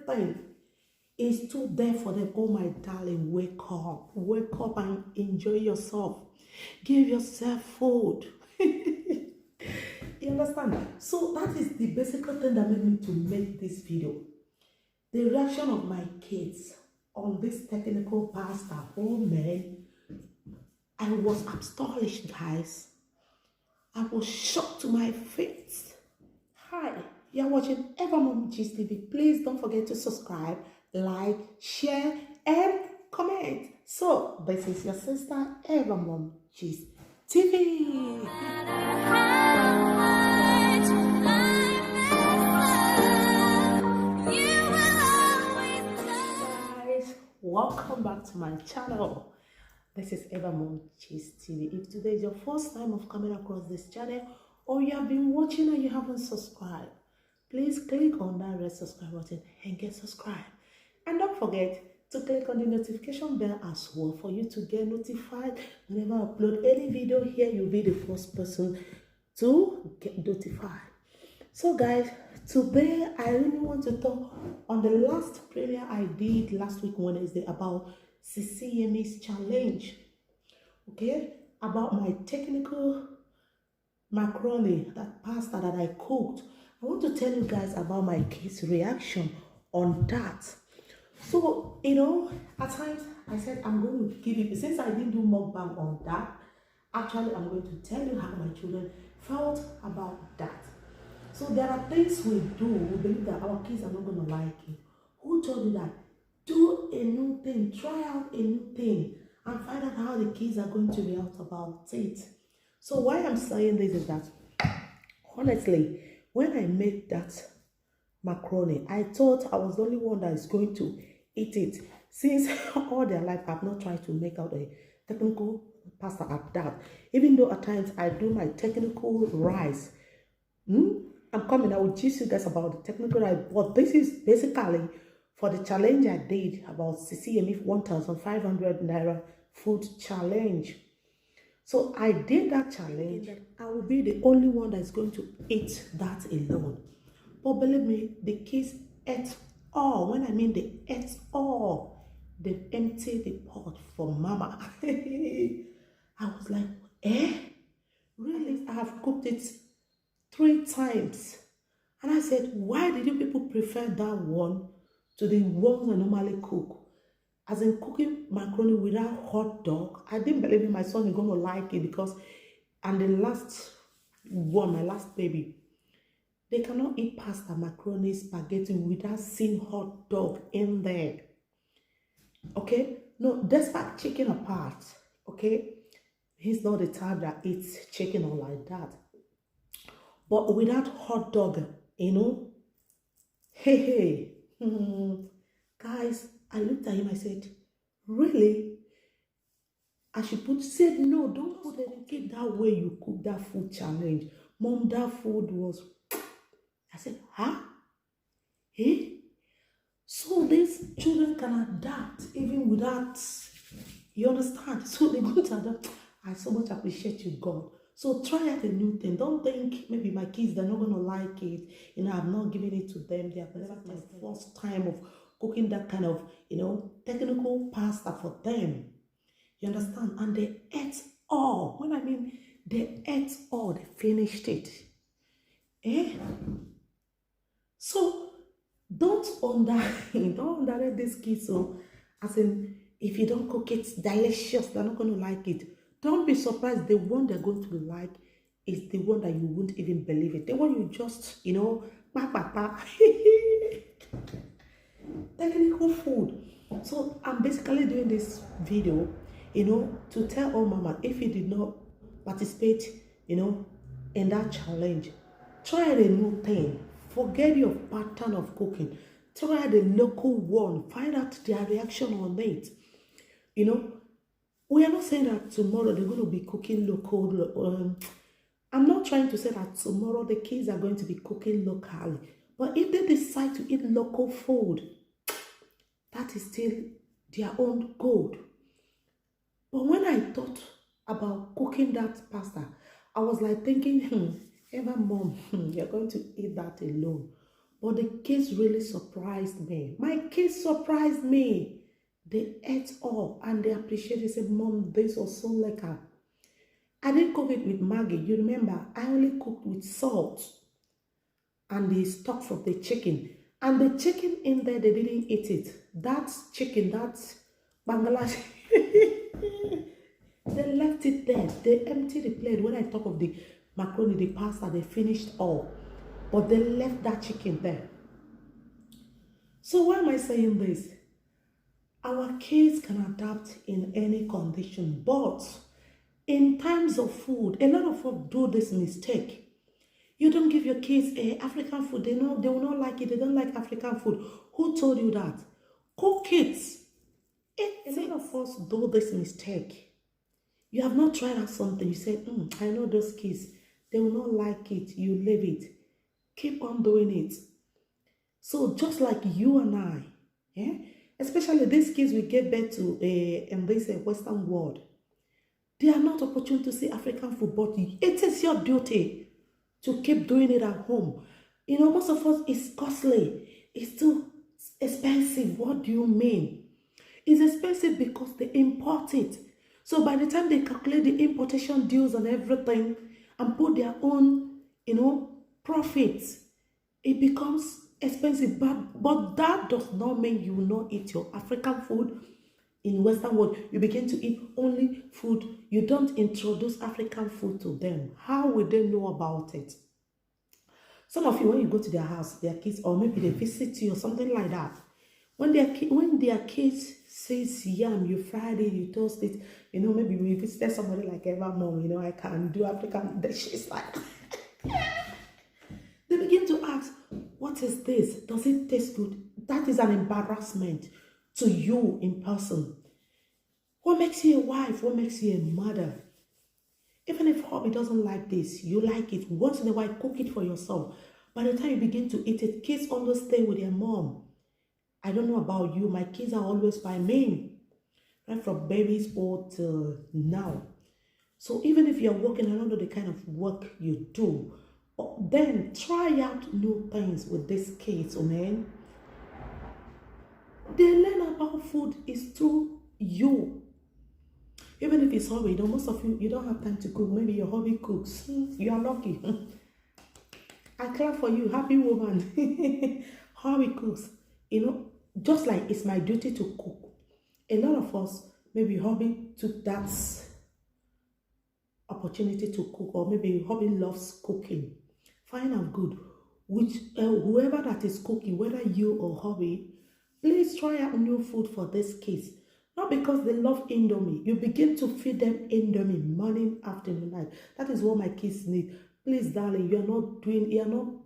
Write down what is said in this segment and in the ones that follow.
everything is too there for them. Oh my darling, wake up and enjoy yourself. Give yourself food. You understand? So that is the basic thing that made me to make this video. The reaction of my kids on this technical pasta. Oh man, I was astonished, guys. I was shocked to my face. Hi, you're watching Evermom Gist TV. Please don't forget to subscribe, like, share, and comment. So, this is your sister Evermom Gist TV. Guys, welcome back to my channel. This is Evermom Gist TV. If today is your first time of coming across this channel, or you have been watching and you haven't subscribed, please click on that red subscribe button and get subscribed. And don't forget to click on the notification bell as well for you to get notified whenever I upload any video here. You'll be the first person to get notified. So guys, today I really want to talk on the last premiere I did last week Wednesday about Sisi Yemi's challenge. Okay, about my technical macaroni, that pasta that I cooked. I want to tell you guys about my kids' reaction on that. So, you know, at times I said I'm going to give you, since I didn't do mukbang on that, actually I'm going to tell you how my children felt about that. So there are things we do, we believe that our kids are not going to like it. Who told you that? Do a new thing, try out a new thing, and find out how the kids are going to react about it. So why I'm saying this is that, honestly, when I made that macaroni, I thought I was the only one that is going to eat it. Since all their life, I've not tried to make out a technical pasta at that. Even though at times I do my technical rice. I'm coming, I will teach you guys about the technical rice. But this is basically for the challenge I did about Sisi Yemi 1,500 Naira food challenge. So I did that challenge. I will be the only one that is going to eat that alone. But believe me, the kids ate all. When I mean they ate all, they emptied the pot for mama. I was like, really? I have cooked it 3 times. And I said, why did you people prefer that one to the ones I normally cook? As in cooking macaroni without hot dog. I didn't believe my son is going to like it because, and the last one, my last baby, they cannot eat pasta, macaroni, spaghetti without seeing hot dog in there. Okay? No, despite chicken apart, okay? He's not the type that eats chicken or like that. But without hot dog, you know? Hey. Guys, I looked at him, I said, really? I should said, no, don't put it that way you cook that food challenge. Mom, that food was, I said, huh? So these children can adapt even without, you understand? So they're going to adapt. I so much appreciate you, God. So try out a new thing. Don't think maybe my kids, they're not going to like it. You know, I'm not giving it to them. They have never my first time of cooking that kind of, you know, technical pasta for them. You understand? And they ate all. When I mean they ate all, they finished it. So don't underrate these kids. So, as in, if you don't cook it delicious, they're not going to like it. Don't be surprised. The one they're going to like is the one that you won't even believe it. The one you just, you know, technical food. So I'm basically doing this video, you know, to tell all mama, if you did not participate, you know, in that challenge, try a new thing. Forget your pattern of cooking. Try the local one. Find out their reaction on it. You know, we are not saying that tomorrow they're going to be cooking local. I'm not trying to say that tomorrow the kids are going to be cooking locally. But if they decide to eat local food, that is still their own goal. But when I thought about cooking that pasta, I was like thinking, Eva, mom, you're going to eat that alone. But the kids really surprised me. My kids surprised me. They ate all and they appreciated it. They said, Mom, this was so lekker. I didn't cook it with Maggie. You remember, I only cooked with salt and the stock from the chicken. And the chicken in there, they didn't eat it. That chicken, that Bangladesh, they left it there. They emptied the plate. When I talk of the macaroni, the pasta, they finished all. But they left that chicken there. So why am I saying this? Our kids can adapt in any condition, but in times of food, a lot of us do this mistake. You don't give your kids African food. They will not like it. They don't like African food. Who told you that? Cook it. A lot of us do this mistake. You have not tried out something. You say, I know those kids. They will not like it. You leave it. Keep on doing it. So just like you and I, especially these kids we give birth to in this Western world, they are not opportune to see African food, but it is your duty to keep doing it at home. You know, most of us, it's costly. It's too expensive. What do you mean? It's expensive because they import it. So by the time they calculate the importation dues and everything and put their own, profits, it becomes expensive. But that does not mean you will not eat your African food. In Western world, you begin to eat only food. You don't introduce African food to them. How will they know about it? Some of you, when you go to their house, their kids, or maybe they visit you or something like that, when their kids says yam, you fried it, you toast it, maybe we visited somebody like Eva Mom, I can do African dishes like they begin to ask, what is this? Does it taste good? That is an embarrassment to you in person. What makes you a wife? What makes you a mother? Even if hubby doesn't like this, you like it. Once in a while, cook it for yourself. By the time you begin to eat it, kids always stay with their mom. I don't know about you. My kids are always by me. Right from babies or till now. So even if you're working, I don't know the kind of work you do, then try out new things with these kids, man. They learn about food is through you. Even if it's hobby, most of you don't have time to cook. Maybe your hobby cooks. You are lucky. I clap for you, happy woman. Hobby cooks. Just like it's my duty to cook. A lot of us, maybe hobby took that opportunity to cook, or maybe hobby loves cooking. Fine and good. Whoever that is cooking, whether you or hobby, please try out new food for these kids. Not because they love Indomie. You begin to feed them Indomie morning, afternoon, night. That is what my kids need. Please, darling, you are not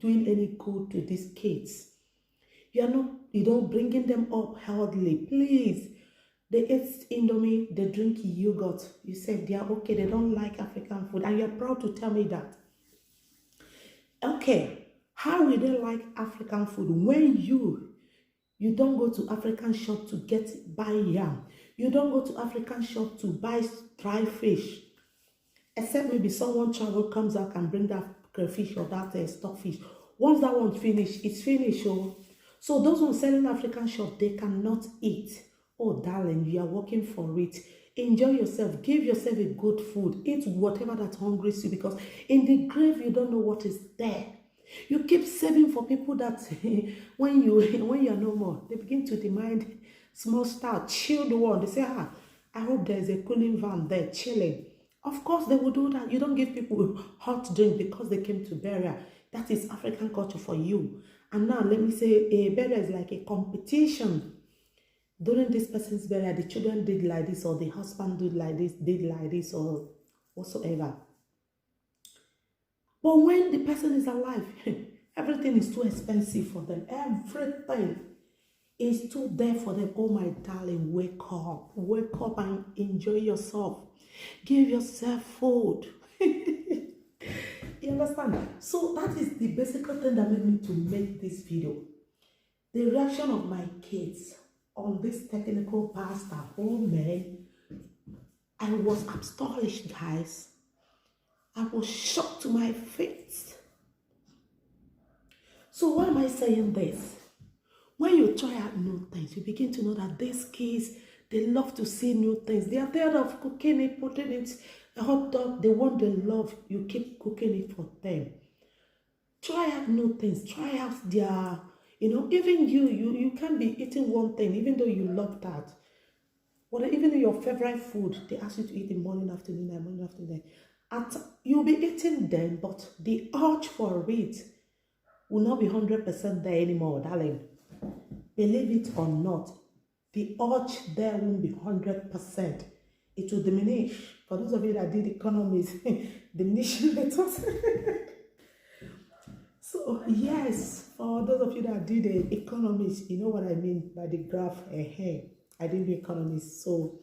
doing any good to these kids. You don't bringing them up healthily. Please. They eat Indomie, they drink yogurt. You said they are okay, they don't like African food. And you're proud to tell me that. Okay, how will they like African food when you don't go to African shop to buy yam? You don't go to African shop to buy dry fish. Except maybe someone travel comes out and bring that crayfish or that stockfish. Once that one's finished, it's finished. So those ones selling African shop, they cannot eat. Oh, darling, you are working for it. Enjoy yourself. Give yourself a good food. Eat whatever that hungries you, because in the grave, you don't know what is there. You keep saving for people that when you are no more, they begin to demand small star, chilled one. They say, I hope there's a cooling van there chilling. Of course, they will do that. You don't give people hot drink because they came to burial. That is African culture for you. And now, let me say, a burial is like a competition. During this person's burial, the children did like this, or the husband did like this, or whatsoever. But when the person is alive, everything is too expensive for them. Everything is too there for them. Oh, my darling, wake up. Wake up and enjoy yourself. Give yourself food. You understand? So that is the basic thing that made me to make this video. The reaction of my kids on this technical pasta. Oh man, I was astonished, guys. I was shocked to my face. So why am I saying this? When you try out new things, you begin to know that these kids, they love to see new things. They are tired of cooking it, putting it, a hot dog. They want the love. You keep cooking it for them. Try out new things. Try out their, even you can be eating one thing, even though you love that. Or even your favorite food, they ask you to eat in morning, afternoon, and morning, afternoon. You'll be eating them, but the urge for it will not be 100% there anymore, darling. Believe it or not, the urge there won't be 100%. It will diminish. For those of you that did economics, diminishing returns. So yes, for those of you that did the economics, you know what I mean by the graph ahead. I didn't do economics, so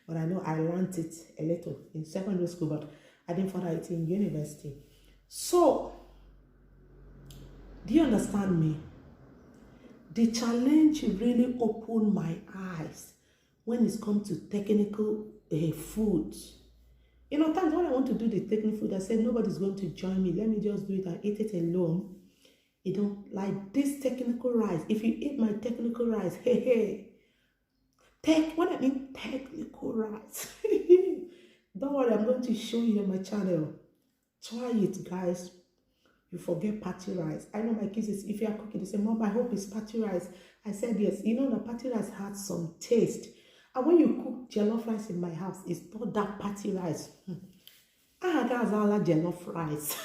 but I know I learned it a little in secondary school, but I didn't further it in university. So, do you understand me? The challenge really opened my eyes when it comes to technical food. Times when I want to do the technical food, I said nobody's going to join me. Let me just do it and eat it alone. Like this technical rice. If you eat my technical rice, when I mean technical rice, don't worry, I'm going to show you on my channel. Try it, guys. You forget party rice. I know my kids, if you are cooking, they say, Mom, I hope it's party rice. I said, yes. The party rice had some taste. And when you cook jollof rice in my house, it's not that party rice. That's all jollof rice.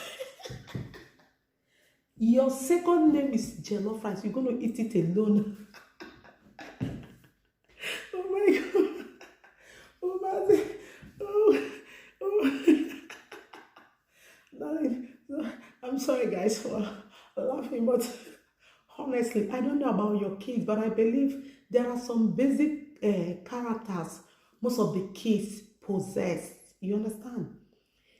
Your second name is jollof rice. You're going to eat it alone. Oh my God. Oh my God. Oh. Darling. I'm sorry guys for laughing, but honestly, I don't know about your kids, but I believe there are some basic characters most of the kids possess. You understand?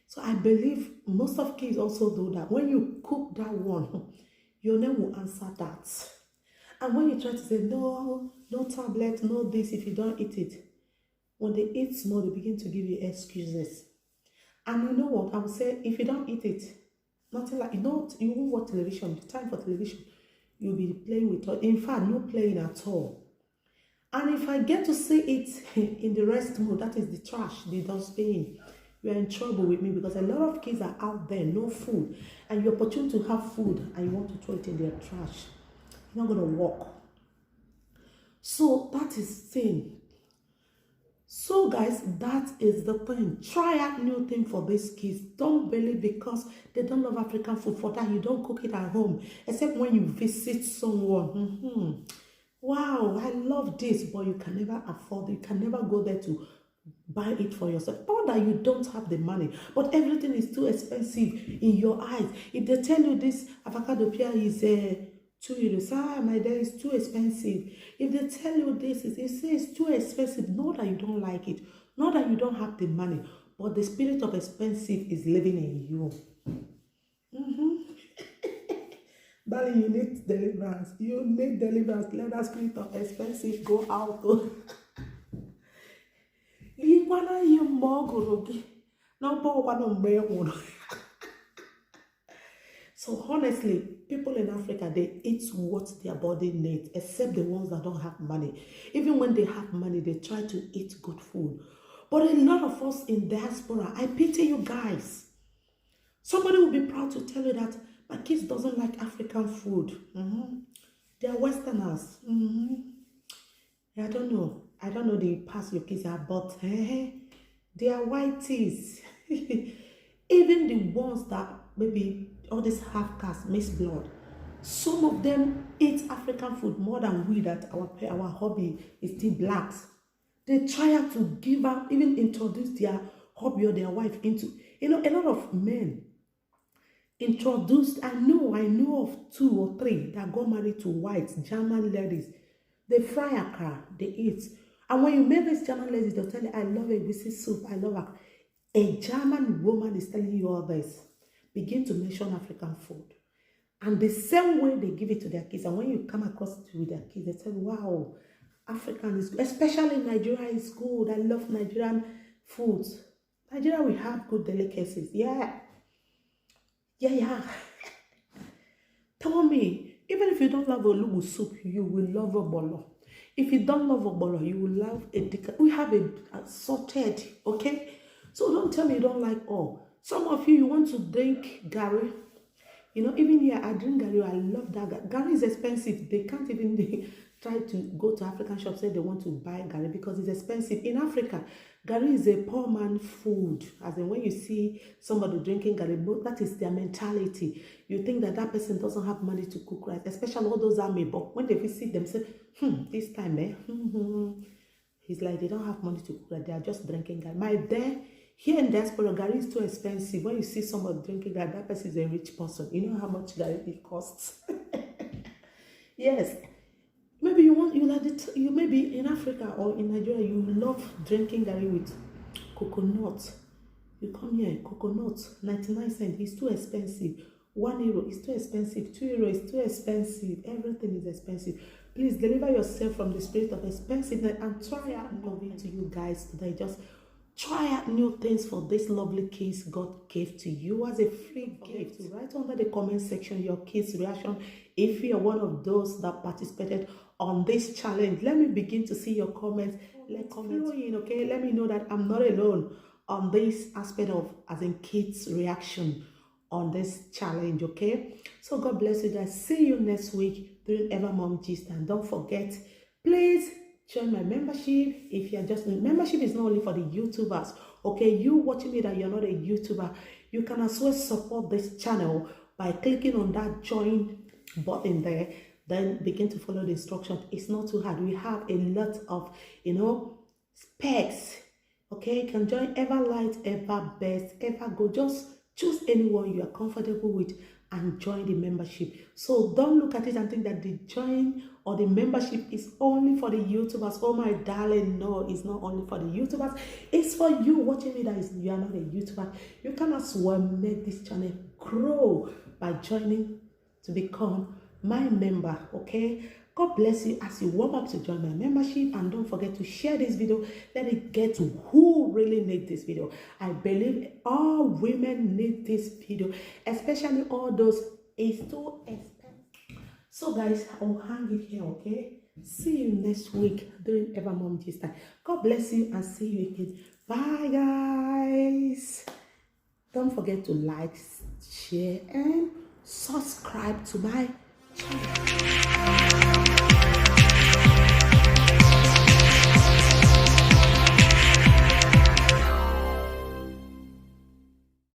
So I believe most of kids also do that. When you cook that one, your name will answer that. And when you try to say, no tablet, no this, if you don't eat it, when they eat small, they begin to give you excuses. And you know what? I would say, if you don't eat it, nothing like, you won't watch television. The time for television, you'll be playing with it. In fact, no playing at all. And if I get to see it in the rest mode, that is the trash, the dustbin, you're in trouble with me, because a lot of kids are out there, no food. And you're opportune to have food and you want to throw it in their trash. You're not going to work. So that is thing. So guys, that is the thing. Try out new thing for these kids. Don't believe because they don't love African food, for that you don't cook it at home, except when you visit someone. Wow, I love this, but you can never afford it. You can never go there to buy it for yourself. Not that you don't have the money, but everything is too expensive in your eyes. If they tell you this avocado pear is €2, my dear, is too expensive. If they tell you this, they say it's too expensive. Not that you don't like it, not that you don't have the money, but the spirit of expensive is living in you. Darling, you need deliverance. You need deliverance. Let that spirit of expensive go out. So honestly, people in Africa, they eat what their body needs, except the ones that don't have money. Even when they have money, they try to eat good food. But a lot of us in diaspora, I pity you guys. Somebody will be proud to tell you that my kids doesn't like African food. They are Westerners. I don't know. I don't know the past your kids are, but they are whiteys. Even the ones that maybe all this half-caste, mixed blood, some of them eat African food more than we, that our hobby is still blacks. They try to give up, even introduce their hobby or their wife into, a lot of men introduced, I know of 2 or 3 that got married to white German ladies. They fry akara, they eat. And when you meet these German ladies, they'll tell you, I love egusi soup, I love akara. A German woman is telling you all this. Begin to mention African food. And the same way they give it to their kids. And when you come across it with their kids, they tell you, wow, African is good. Especially Nigeria is good. I love Nigerian foods. Nigeria, we have good delicacies. Yeah. Tell me, Even if you don't love olugu soup, you will love obolo. If you don't love obolo, you will love we have a sorted, okay? So don't tell me you don't like all. Some of you want to drink gari. You know, even here, I drink gari. I love that gari. Gari is expensive. They can't even try to go to African shops, say they want to buy gari because it's expensive. In Africa, gari is a poor man food. As in, when you see somebody drinking gari, that is their mentality. You think that that person doesn't have money to cook rice, especially all those army. But when they visit them, say, this time, he's like, they don't have money to cook rice. They are just drinking gari. My dear, here in diaspora, gari is too expensive. When you see somebody drinking gari, that person is a rich person. You know how much gari it costs. Yes. Maybe you maybe in Africa or in Nigeria, you love drinking gari with coconut. You come here, coconut, 99 cents, it's too expensive. €1 is too expensive. €2 is too expensive. Everything is expensive. Please deliver yourself from the spirit of expensiveness and try out moving to you guys today. Just try out new things for this lovely kiss God gave to you as a free gift. Write under the comment section your kiss reaction if you are one of those that participated on this challenge. Let me begin to see your comments. Let comment in, okay? Let me know that I'm not alone on this aspect of as in kids reaction on this challenge, okay? So God bless you guys. See you next week during Evermom Gist, and don't forget, please join my membership. If you're just membership is not only for the YouTubers, okay? You watching me that you're not a YouTuber, you can as well support this channel by clicking on that join button there. Then begin to follow the instructions. It's not too hard. We have a lot of specs, okay? You can join Everlight, Everbest, Evergo. Just choose anyone you are comfortable with and join the membership. So don't look at it and think that the join or the membership is only for the YouTubers. Oh my darling, no, it's not only for the YouTubers. It's for you watching me that you are not a YouTuber. You can as well make this channel grow by joining to become my member, okay? God bless you as you warm up to join my membership, and don't forget to share this video. Let it get to who really need this video. I believe all women need this video, especially all those it's too expensive. So guys, I'll hang it here, okay? See you next week during Evermom Gist time. God bless you and see you again. Bye guys. Don't forget to like, share and subscribe to my channel.